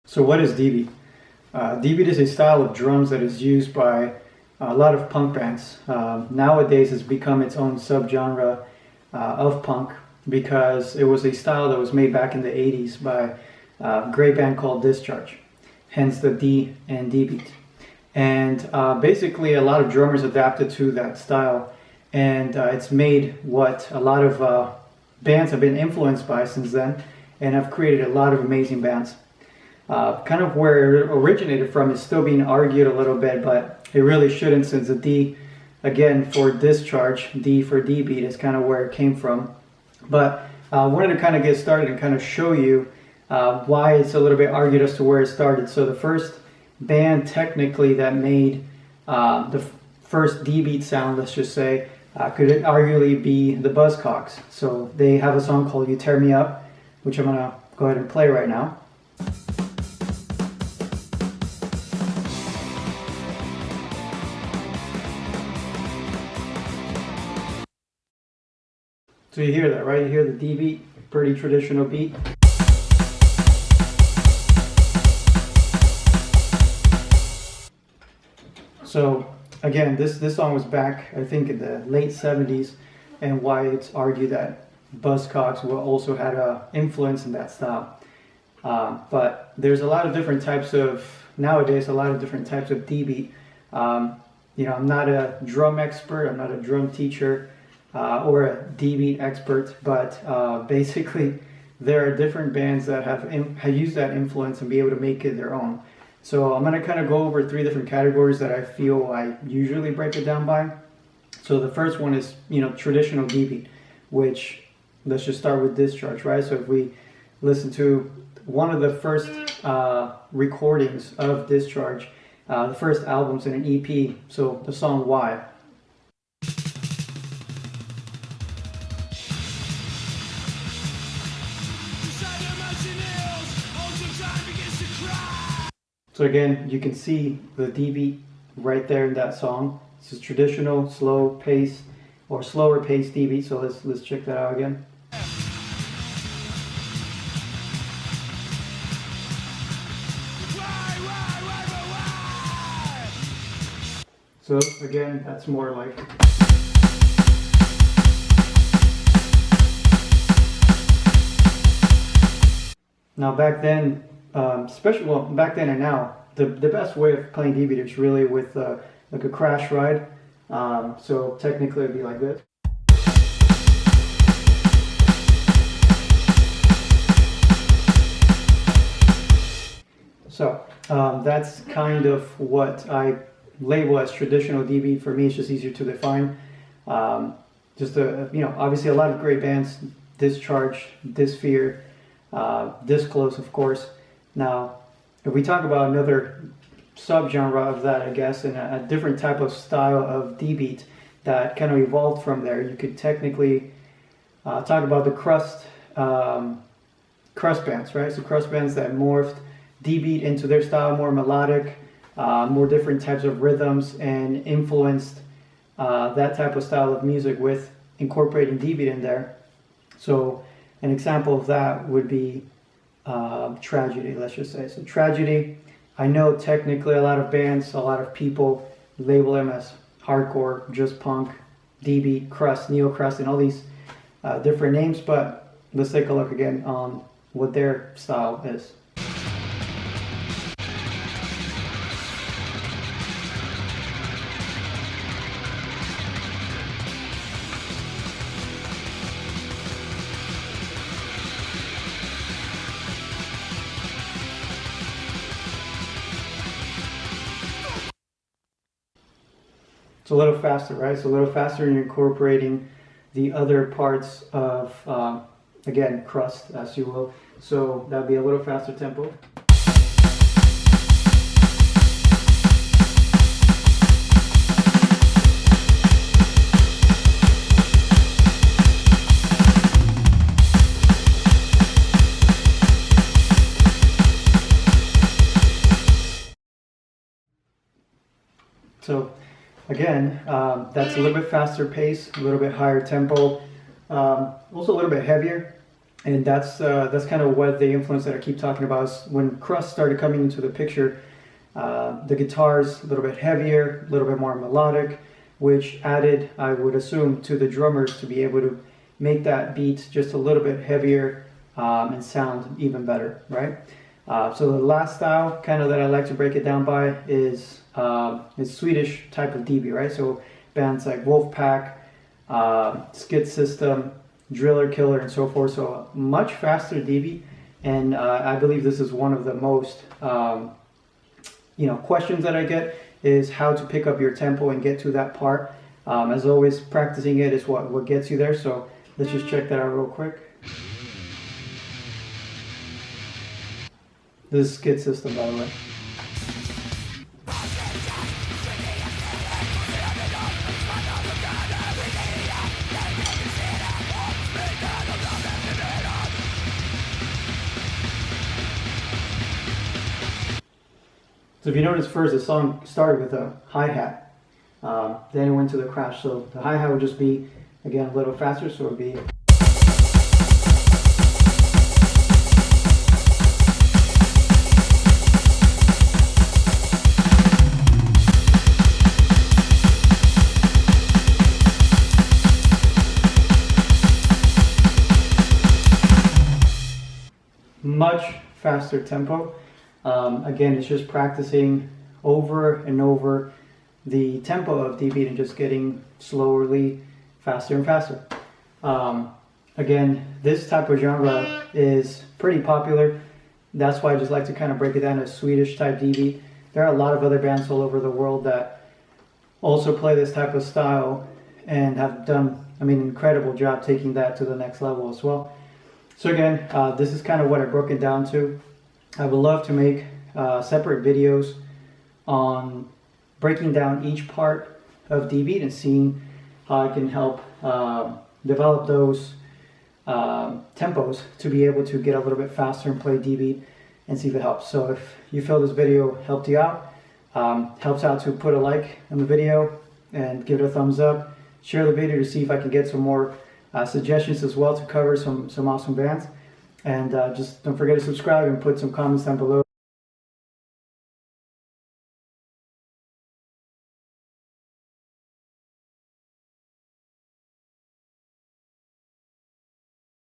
So what is DBeat? DBeat is a style of drums that is used by a lot of punk bands. Nowadays it's become its own subgenre of punk because it was a style that was made back in the 80s by a great band called Discharge, hence the D and DBeat. And basically a lot of drummers adapted to that style, and it's made what a lot of bands have been influenced by since then, and have created a lot of amazing bands. Kind of where it originated from is still being argued a little bit, but it really shouldn't, since the D, again, for Discharge, D for DBeat is kind of where it came from. But I wanted to kind of get started and kind of show you why it's a little bit argued as to where it started. So the first band technically that made the first DBeat sound, let's just say, could arguably be the Buzzcocks. So they have a song called You Tear Me Up, which I'm going to go ahead and play right now. So you hear that, right? You hear the DBeat, pretty traditional beat. So again, this song was back, I think, in the late 70s, and why it's argued that Buzzcocks will also had an influence in that style. But there's a lot of different types of, nowadays, a lot of different types of DBeat. You know, I'm not a drum expert, I'm not a drum teacher, or a DBeat expert, but basically there are different bands that have used that influence and be able to make it their own. So I'm going to kind of go over three different categories that I feel I usually break it down by. So the first one is, you know, traditional DBeat, which, let's just start with Discharge, right? So if we listen to one of the first recordings of Discharge, the first albums in an EP, so the song Why. So again, you can see the DBeat right there in that song. This is traditional, slow pace, or slower pace DBeat. So let's check that out again. So again, that's more like. Now back then, especially, well, back then and now, the best way of playing DBeat is really with like a crash ride. So technically it'd be like this. So that's kind of what I label as traditional DBeat. For me, it's just easier to define. You know, obviously a lot of great bands, Discharge, Dysphere, Disclose, of course. Now, if we talk about another subgenre of that, I guess, and a different type of style of DBeat that kind of evolved from there, you could technically talk about the Crust bands, right? So Crust bands that morphed DBeat into their style, more melodic, more different types of rhythms, and influenced that type of style of music with incorporating DBeat in there. So an example of that would be Tragedy, let's just say. So Tragedy, I know technically a lot of bands, a lot of people label them as hardcore, just punk, DBeat, Crust, neo-crust, and all these different names, but let's take a look again on what their style is. It's a little faster, right? It's a little faster, and you're incorporating the other parts of, again, Crust, as you will. So that'd be a little faster tempo. So again, that's a little bit faster pace, a little bit higher tempo, also a little bit heavier. And that's kind of what the influence that I keep talking about is when Crust started coming into the picture. The guitar's a little bit heavier, a little bit more melodic, which added, I would assume, to the drummers to be able to make that beat just a little bit heavier and sound even better, right? So the last style kind of that I like to break it down by is Swedish type of DB, right? So bands like Wolfpack, Skid System, Driller Killer, and so forth. So much faster DB, and I believe this is one of the most questions that I get is how to pick up your tempo and get to that part. As always, practicing it is what gets you there. So let's just check that out real quick. This is Skid System, by the way. So if you notice, first the song started with a hi-hat, then it went to the crash. So the hi-hat would just be, again, a little faster, so it would be. Much faster tempo. Again, it's just practicing over and over the tempo of DBeat and just getting slowly faster and faster. Again, this type of genre is pretty popular. That's why I just like to kind of break it down as Swedish type DBeat. There are a lot of other bands all over the world that also play this type of style and have done, an incredible job taking that to the next level as well. So again, this is kind of what I broke it down to. I would love to make separate videos on breaking down each part of DBeat and seeing how I can help develop those tempos to be able to get a little bit faster and play DBeat and see if it helps. So if you feel this video helped you out, helps out to put a like on the video and give it a thumbs up. Share the video to see if I can get some more suggestions as well to cover some awesome bands. And just don't forget to subscribe and put some comments down below.